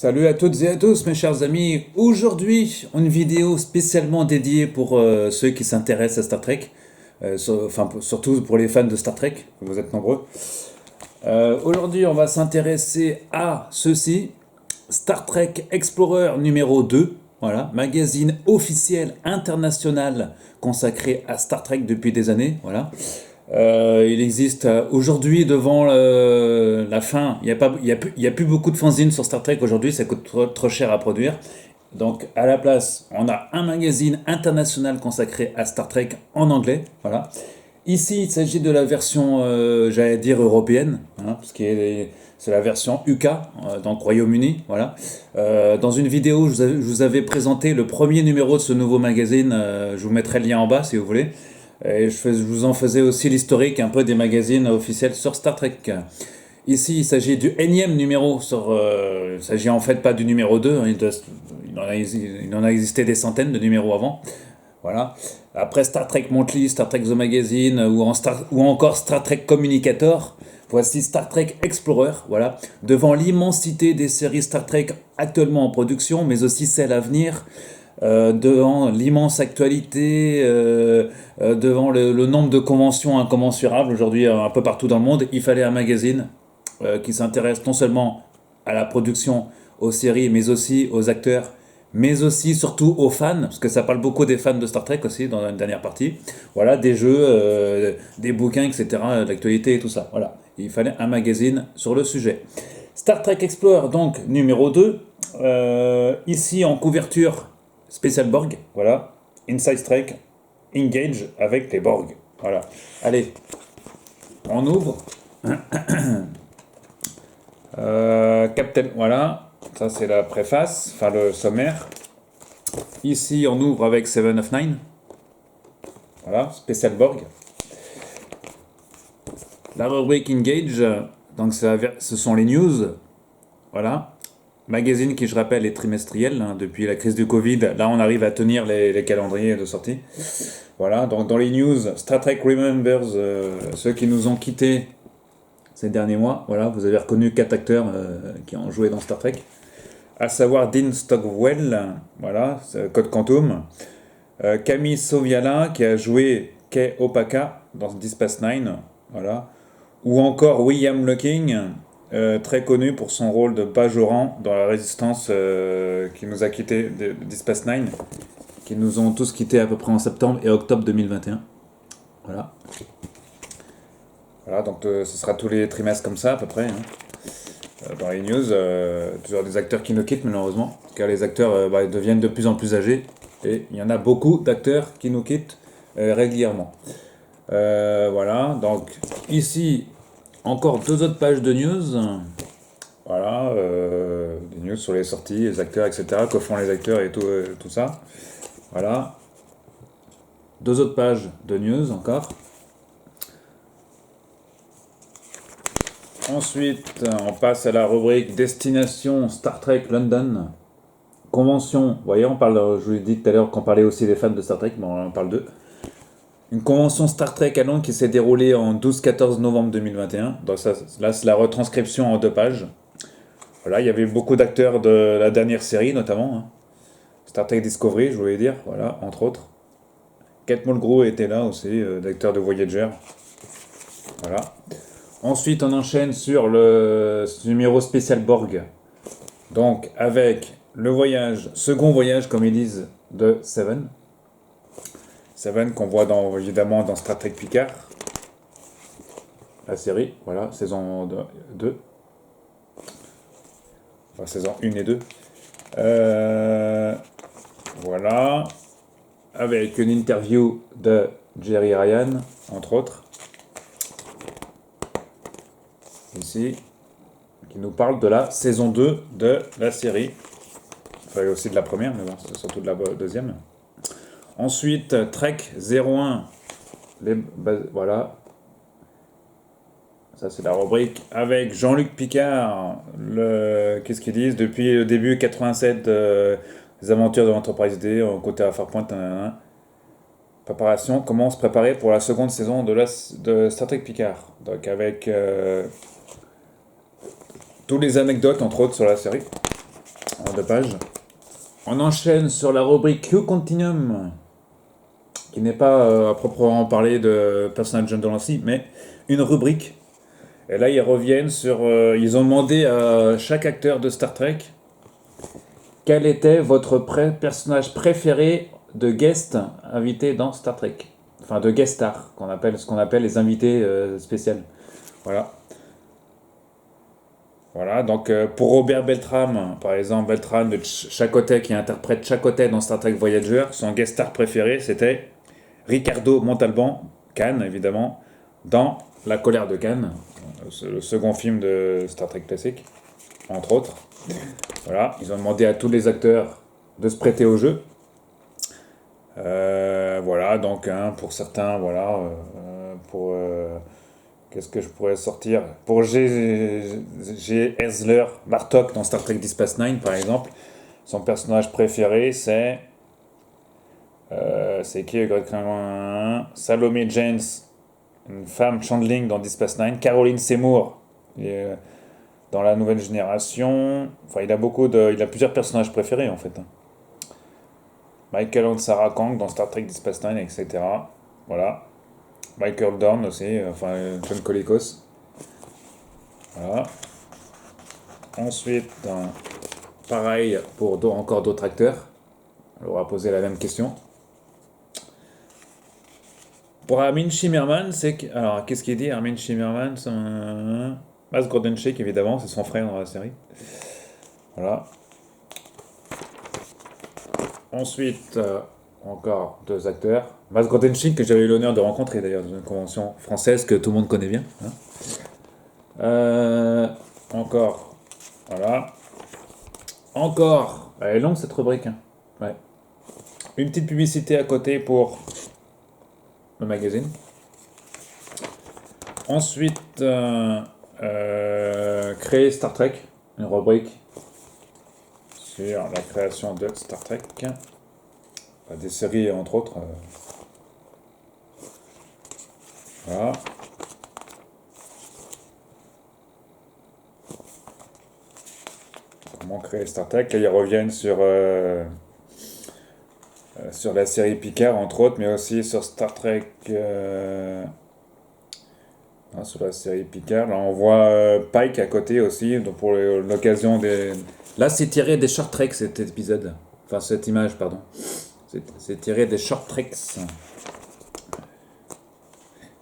Salut à toutes et à tous mes chers amis, aujourd'hui une vidéo spécialement dédiée pour ceux qui s'intéressent à Star Trek, surtout pour les fans de Star Trek, vous êtes nombreux. Aujourd'hui on va s'intéresser à ceci, Star Trek Explorer numéro 2, voilà, magazine officiel international consacré à Star Trek depuis des années, voilà. Il existe aujourd'hui devant la fin, il y a plus beaucoup de fanzines sur Star Trek aujourd'hui, ça coûte trop cher à produire. Donc à la place, on a un magazine international consacré à Star Trek en anglais. Voilà. Ici, il s'agit de la version, j'allais dire européenne, hein, c'est la version UK, donc Royaume-Uni. Voilà. Dans une vidéo, je vous avais présenté le premier numéro de ce nouveau magazine. Je vous mettrai le lien en bas si vous voulez. Et je vous en faisais aussi l'historique un peu des magazines officiels sur Star Trek. Ici, il s'agit du énième numéro. Il s'agit en fait pas du numéro 2. Hein, il en a existé des centaines de numéros avant. Voilà. Après Star Trek Monthly, Star Trek The Magazine ou encore Star Trek Communicator, voici Star Trek Explorer. Voilà. Devant l'immensité des séries Star Trek actuellement en production, mais aussi celles à venir. Devant l'immense actualité, devant le nombre de conventions incommensurables aujourd'hui un peu partout dans le monde, il fallait un magazine qui s'intéresse non seulement à la production, aux séries, mais aussi aux acteurs, mais aussi surtout aux fans, parce que ça parle beaucoup des fans de Star Trek aussi dans la dernière partie. Voilà, des jeux, des bouquins, etc., d'actualité et tout ça. Voilà, il fallait un magazine sur le sujet. Star Trek Explorer, donc numéro 2, ici en couverture spécial Borg, voilà. Inside Trek, Engage avec les Borg. Voilà. Allez, on ouvre. Captain, voilà. Ça, c'est la préface, enfin le sommaire. Ici, on ouvre avec Seven of Nine. Voilà, spécial Borg. La rubrique Engage, donc ce sont les news. Voilà. Magazine qui, je rappelle, est trimestriel, hein, depuis la crise du Covid. Là, on arrive à tenir les calendriers de sortie. Voilà, donc dans les news, Star Trek Remembers, ceux qui nous ont quittés ces derniers mois. Voilà, vous avez reconnu 4 acteurs qui ont joué dans Star Trek. À savoir Dean Stockwell, voilà, Code Quantum. Camille Soviala, qui a joué Kay Opaka dans Deep Space Nine. Voilà. Ou encore William Locking, très connu pour son rôle de Bajoran dans la Résistance, qui nous a quittés de Deep Space Nine, qui nous ont tous quittés à peu près en septembre et octobre 2021. Voilà. Voilà, donc ce sera tous les trimestres comme ça à peu près. Hein. Dans les news, toujours des acteurs qui nous quittent malheureusement, car les acteurs deviennent de plus en plus âgés, et il y en a beaucoup d'acteurs qui nous quittent régulièrement. Voilà, donc ici, encore 2 autres pages de news. Voilà, des news sur les sorties, les acteurs, etc. Que font les acteurs et tout ça. Voilà. 2 autres pages de news encore. Ensuite, on passe à la rubrique Destination Star Trek London. Convention, vous voyez, on parle, je vous l'ai dit tout à l'heure qu'on parlait aussi des fans de Star Trek, mais on parle d'eux. Une convention Star Trek à Londres qui s'est déroulée en 12-14 novembre 2021. Donc ça, là, c'est la retranscription en 2 pages. Voilà, il y avait beaucoup d'acteurs de la dernière série, notamment. Hein. Star Trek Discovery, je voulais dire, voilà, entre autres. Kate Mulgrew était là aussi, d'acteur de Voyager. Voilà. Ensuite, on enchaîne sur le numéro spécial Borg. Donc, avec le voyage, second voyage, comme ils disent, de Seven. Seven qu'on voit évidemment dans Star Trek Picard. La série, voilà, saison 2. Enfin, saison 1 et 2. Voilà. Avec une interview de Jerry Ryan, entre autres. Ici. Qui nous parle de la saison 2 de la série. Enfin, aussi de la première, mais bon, c'est surtout de la deuxième. Ensuite, Trek 01. Voilà. Ça, c'est la rubrique avec Jean-Luc Picard. Qu'est-ce qu'ils disent depuis le début 87, les aventures de l'Enterprise D, côté à Farpoint. Préparation, comment se préparer pour la seconde saison de Star Trek Picard. Donc, avec tous les anecdotes, entre autres, sur la série. en 2 pages. On enchaîne sur la rubrique Q Continuum, qui n'est pas à proprement parler de Personal Journalism, mais une rubrique. Et là, ils reviennent sur. Ils ont demandé à chaque acteur de Star Trek quel était votre personnage préféré de guest invité dans Star Trek. Enfin, de guest star, ce qu'on appelle les invités spéciaux. Voilà. Voilà, donc pour Robert Beltram, par exemple, Beltram de Chakotay qui interprète Chakotay dans Star Trek Voyager, son guest star préféré c'était Ricardo Montalban, Khan évidemment, dans La colère de Khan, le second film de Star Trek classique, entre autres. Voilà, ils ont demandé à tous les acteurs de se prêter au jeu. Voilà, donc pour certains, voilà, qu'est-ce que je pourrais sortir? Pour G. Hesler Bartok dans Star Trek Deep Space Nine, par exemple, son personnage préféré, c'est qui Salome Jens, une femme changeling dans Deep Space Nine, Caroline Seymour dans La Nouvelle Génération. Enfin, il a plusieurs personnages préférés en fait. Michael Ansara Kang dans Star Trek Deep Space Nine, etc. Voilà. Michael Dorn aussi, John Colicos. Voilà. Ensuite, pareil pour encore d'autres acteurs. On va poser la même question. Pour Armin Shimmerman, alors, qu'est-ce qu'il dit Armin Shimmerman, Baz Grodenchik, évidemment, c'est son frère dans la série. Voilà. Ensuite, encore 2 acteurs. Baz Grodenchik, que j'avais eu l'honneur de rencontrer d'ailleurs dans une convention française que tout le monde connaît bien. Encore. Voilà. Encore. Elle est longue cette rubrique. Ouais. Une petite publicité à côté pour le magazine. Ensuite, créer Star Trek, une rubrique sur la création de Star Trek, des séries entre autres. Voilà. Comment créer Star Trek? Là, ils reviennent sur la série Picard entre autres, mais aussi sur Star Trek. Sur la série Picard. Là, on voit Pike à côté aussi, donc pour l'occasion des. Là, c'est tiré des Short Treks cet épisode. Enfin, cette image, pardon. C'est tiré des Short Treks.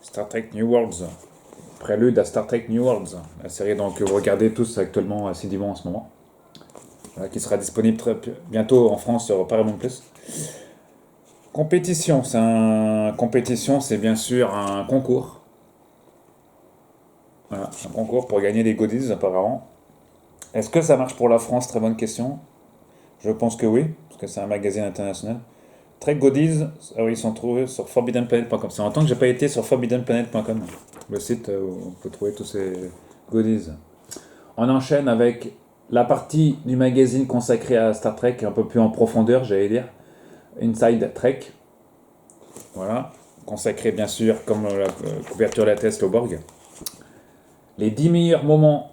Star Trek New Worlds. Prélude à Star Trek New Worlds. La série donc, que vous regardez tous actuellement assidûment en ce moment. Voilà, qui sera disponible très bientôt en France sur Paramount+. Compétition. Compétition, c'est bien sûr un concours. Voilà, un concours pour gagner des goodies apparemment. Est-ce que ça marche pour la France? Très bonne question. Je pense que oui, parce que c'est un magazine international. Trek Goodies, ils sont trouvés sur forbiddenplanet.com. C'est longtemps que j'ai pas été sur forbiddenplanet.com, le site où on peut trouver tous ces goodies. On enchaîne avec la partie du magazine consacrée à Star Trek, un peu plus en profondeur, j'allais dire. Inside Trek. Voilà. Consacré bien sûr, comme la couverture lateste au Borg. Les 10 meilleurs moments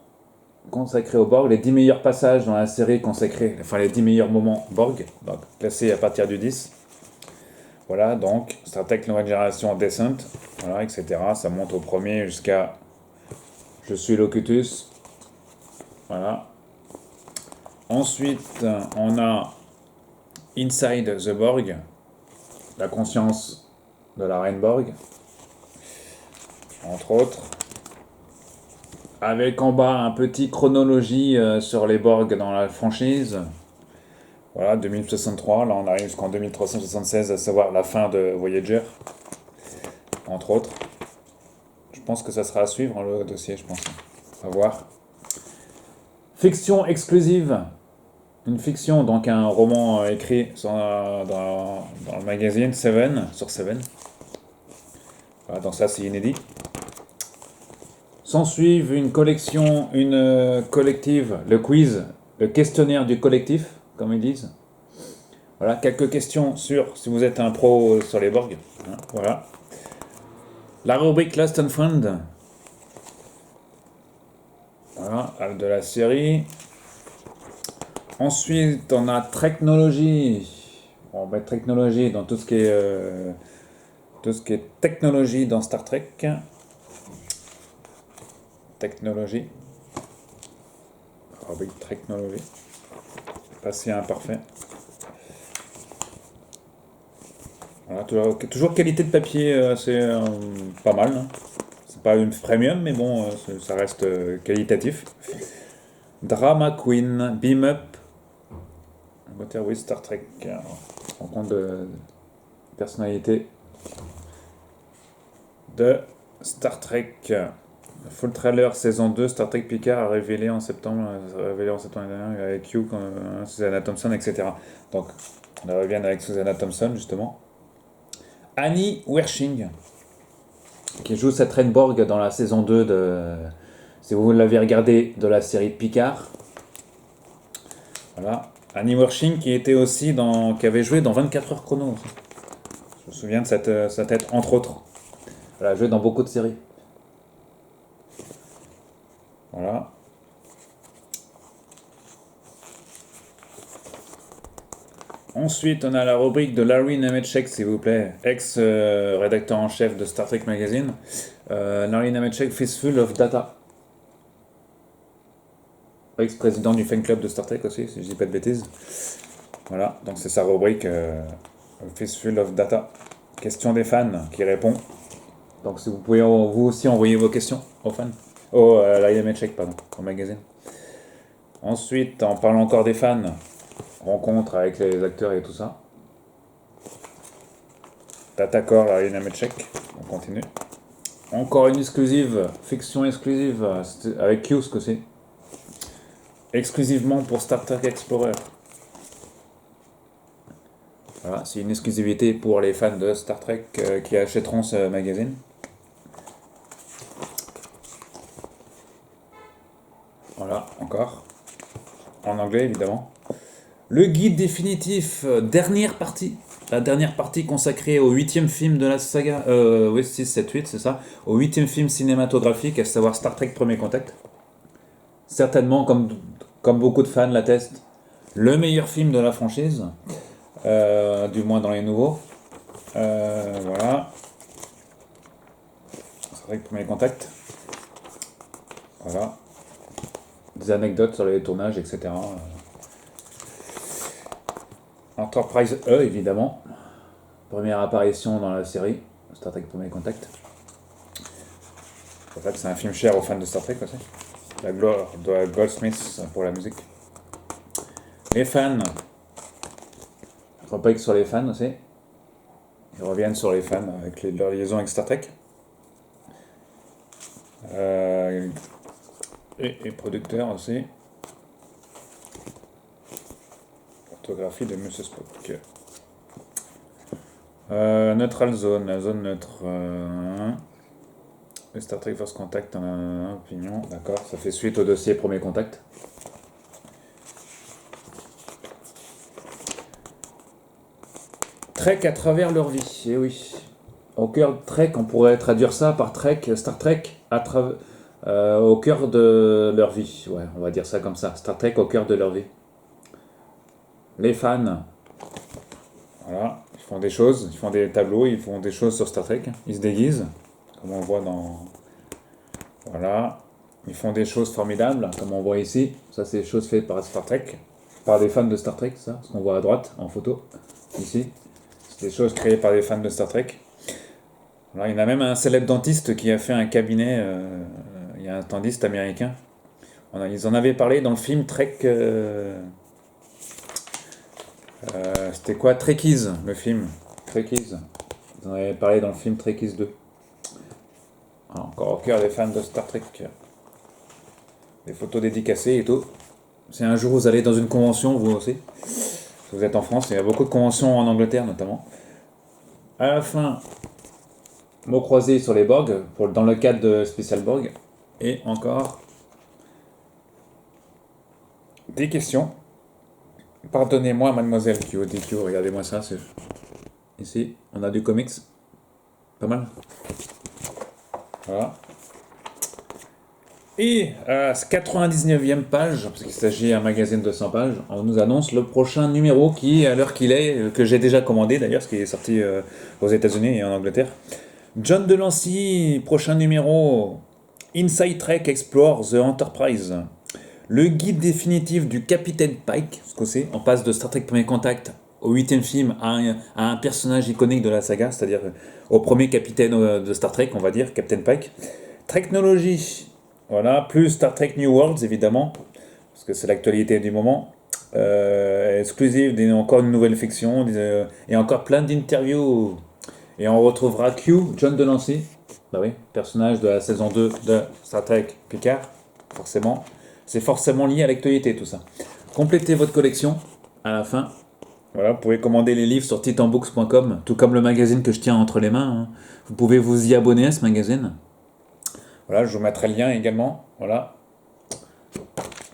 consacrés au Borg, les 10 meilleurs passages dans la série consacrés, les 10 meilleurs moments Borg, donc classés à partir du 10. Voilà, donc Star Trek Nouvelle Génération Descent, voilà, etc. Ça monte au premier jusqu'à Je suis Locutus. Voilà. Ensuite, on a Inside the Borg, la conscience de la Reine Borg, entre autres. Avec en bas un petit chronologie sur les Borg dans la franchise. Voilà, 2063. Là, on arrive jusqu'en 2376, à savoir la fin de Voyager, entre autres. Je pense que ça sera à suivre, le dossier, je pense. À voir. Fiction exclusive. Une fiction, donc un roman écrit dans le magazine Seven, sur Seven. Voilà, donc ça, c'est inédit. S'en suivent une collective, le quiz, le questionnaire du collectif, comme ils disent. Voilà, quelques questions sur si vous êtes un pro sur les Borg. Voilà. La rubrique Last and Found. Voilà, de la série. Ensuite, on a technologie. On va mettre technologie dans tout ce qui est technologie dans Star Trek. Technologie. Ah oui, technologie. Pas si imparfait. Voilà, toujours qualité de papier, c'est pas mal, hein. C'est pas une premium, mais bon, ça reste qualitatif. Drama Queen, Beam Up, Water with Star Trek. En compte de personnalité de Star Trek. Full trailer saison 2, Star Trek Picard a révélé en septembre dernier avec Hugh, Susanna Thompson, etc. Donc, on revient avec Susanna Thompson, justement. Annie Wersching, qui joue cette Renborg dans la saison 2 de... Si vous l'avez regardé, de la série Picard. Voilà. Annie Wersching qui était aussi qui avait joué dans 24 heures chrono aussi. Je me souviens de sa tête, entre autres. Elle a joué dans beaucoup de séries. Voilà. Ensuite, on a la rubrique de Larry Nemeczek, s'il vous plaît, ex-rédacteur en chef de Star Trek Magazine. Larry Nemeczek, Fistful of Data. Ex-président du fan club de Star Trek aussi, si je dis pas de bêtises. Voilà, donc c'est sa rubrique Fistful of Data. Question des fans qui répond. Donc si vous pouvez vous aussi envoyer vos questions aux fans. Larry Nemeczek, pardon, au magazine. Ensuite, en parlant encore des fans, rencontre avec les acteurs et tout ça. Datacor, Larry Nemeczek, on continue. Encore une exclusive, fiction exclusive, avec Q, ce que c'est. Exclusivement pour Star Trek Explorer. Voilà, c'est une exclusivité pour les fans de Star Trek qui achèteront ce magazine. Voilà, encore. En anglais, évidemment. Le guide définitif, dernière partie. La dernière partie consacrée au 8e film de la saga. Oui, 6, 7, 8, c'est ça. Au 8e film cinématographique, à savoir Star Trek Premier Contact. Certainement, comme beaucoup de fans l'attestent, le meilleur film de la franchise. Du moins dans les nouveaux. Voilà. Star Trek Premier Contact. Voilà. Des anecdotes sur les tournages, etc. Enterprise E, évidemment. Première apparition dans la série, Star Trek Premier Contact. En fait, c'est un film cher aux fans de Star Trek aussi. La gloire de Goldsmith pour la musique. Les fans. Rubrique sur les fans aussi. Ils reviennent sur les fans avec leur liaison avec Star Trek. Et producteurs aussi. Photographie de Monsieur Spock. Neutral Zone, la zone neutre. Star Trek First Contact, opinion. D'accord, ça fait suite au dossier Premier Contact. Trek à travers leur vie, eh oui. Au cœur de Trek, on pourrait traduire ça par Trek, Star Trek, au cœur de leur vie. Ouais, on va dire ça comme ça. Star Trek au cœur de leur vie. Les fans, voilà, ils font des choses, ils font des tableaux, ils font des choses sur Star Trek. Ils se déguisent, comme on voit dans... Voilà. Ils font des choses formidables, comme on voit ici. Ça, c'est des choses faites par Star Trek. Par des fans de Star Trek, ça, ce qu'on voit à droite, en photo, ici. C'est des choses créées par des fans de Star Trek. Alors, il y en a même un célèbre dentiste qui a fait un cabinet. Il y a un dentiste américain. Ils en avaient parlé dans le film Trek. C'était quoi? Trekkies, le film. Trekkies. Ils en avaient parlé dans le film Trekkies 2. Alors, encore au cœur des fans de Star Trek. Des photos dédicacées et tout. Si un jour vous allez dans une convention, vous aussi. Si vous êtes en France, il y a beaucoup de conventions en Angleterre notamment. À la fin, mots croisés sur les Borg, dans le cadre de Special Borg. Et encore des questions. Pardonnez-moi, mademoiselle QOTQ, regardez-moi ça. Ici, on a du comics. Pas mal. Voilà. Et à la 99e page, parce qu'il s'agit d'un magazine de 100 pages, on nous annonce le prochain numéro qui, à l'heure qu'il est, que j'ai déjà commandé d'ailleurs, ce qui est sorti aux États-Unis et en Angleterre. John Delancey, prochain numéro, Inside Trek Explore the Enterprise. Le guide définitif du Capitaine Pike, ce que c'est, on passe de Star Trek Premier Contact au 8e film à un personnage iconique de la saga, c'est-à-dire au premier capitaine de Star Trek, on va dire, Captain Pike. Technologie, voilà, plus Star Trek New Worlds évidemment, parce que c'est l'actualité du moment. Exclusive, encore une nouvelle fiction, et encore plein d'interviews. Et on retrouvera Q, John Delancey, bah oui, personnage de la saison 2 de Star Trek Picard, forcément. C'est forcément lié à l'actualité tout ça. Complétez votre collection à la fin. Voilà, vous pouvez commander les livres sur titanbooks.com, tout comme le magazine que je tiens entre les mains, hein. Vous pouvez vous y abonner à ce magazine. Voilà, je vous mettrai le lien également. Voilà.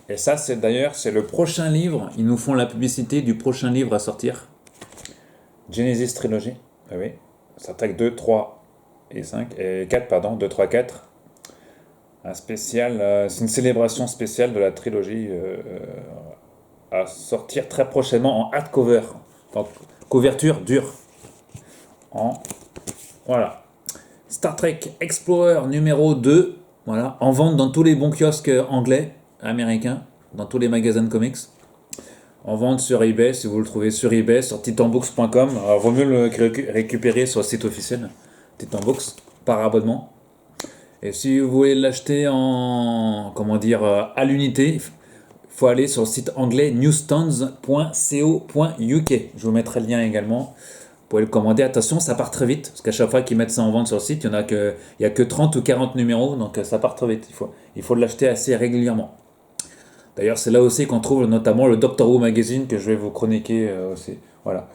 Et ça, c'est d'ailleurs, c'est le prochain livre. Ils nous font la publicité du prochain livre à sortir. Genesis Trilogy. Ah oui. Star Trek 2, 3 et 5 et 4, pardon, 2, 3, 4. Un spécial, c'est une célébration spéciale de la trilogie à sortir très prochainement en hardcover. Donc, couverture dure. Voilà. Star Trek Explorer numéro 2, voilà, en vente dans tous les bons kiosques anglais, américains, dans tous les magasins de comics. En vente sur eBay, si vous le trouvez sur eBay, sur titanbooks.com. Alors, vaut mieux le récupérer sur le site officiel, Titanbooks, par abonnement. Et si vous voulez l'acheter en, comment dire, à l'unité, il faut aller sur le site anglais newsstands.co.uk. Je vous mettrai le lien également. Vous pouvez le commander. Attention, ça part très vite, parce qu'à chaque fois qu'ils mettent ça en vente sur le site, il n'y a que 30 ou 40 numéros, donc ça part très vite. Il faut l'acheter assez régulièrement. D'ailleurs, c'est là aussi qu'on trouve notamment le Doctor Who Magazine, que je vais vous chroniquer aussi. Voilà.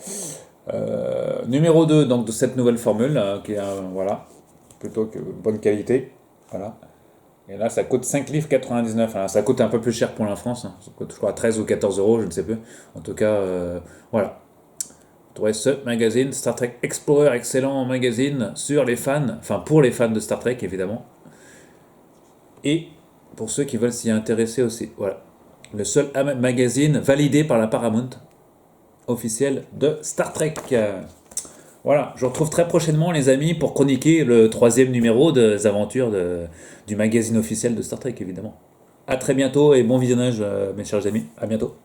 Numéro 2 donc, de cette nouvelle formule, qui est voilà, plutôt que bonne qualité. Voilà. Et là, ça coûte 5 livres 99. Alors, ça coûte un peu plus cher pour la France. Hein. Ça coûte, je crois, 13 ou 14 euros, je ne sais plus. En tout cas, voilà. Vous trouverez ce magazine, Star Trek Explorer, excellent magazine sur les fans, enfin pour les fans de Star Trek évidemment, et pour ceux qui veulent s'y intéresser aussi. Voilà, le seul magazine validé par la Paramount, officiel de Star Trek. Voilà, je vous retrouve très prochainement les amis pour chroniquer le 3e numéro des aventures du magazine officiel de Star Trek évidemment. A très bientôt et bon visionnage mes chers amis, à bientôt.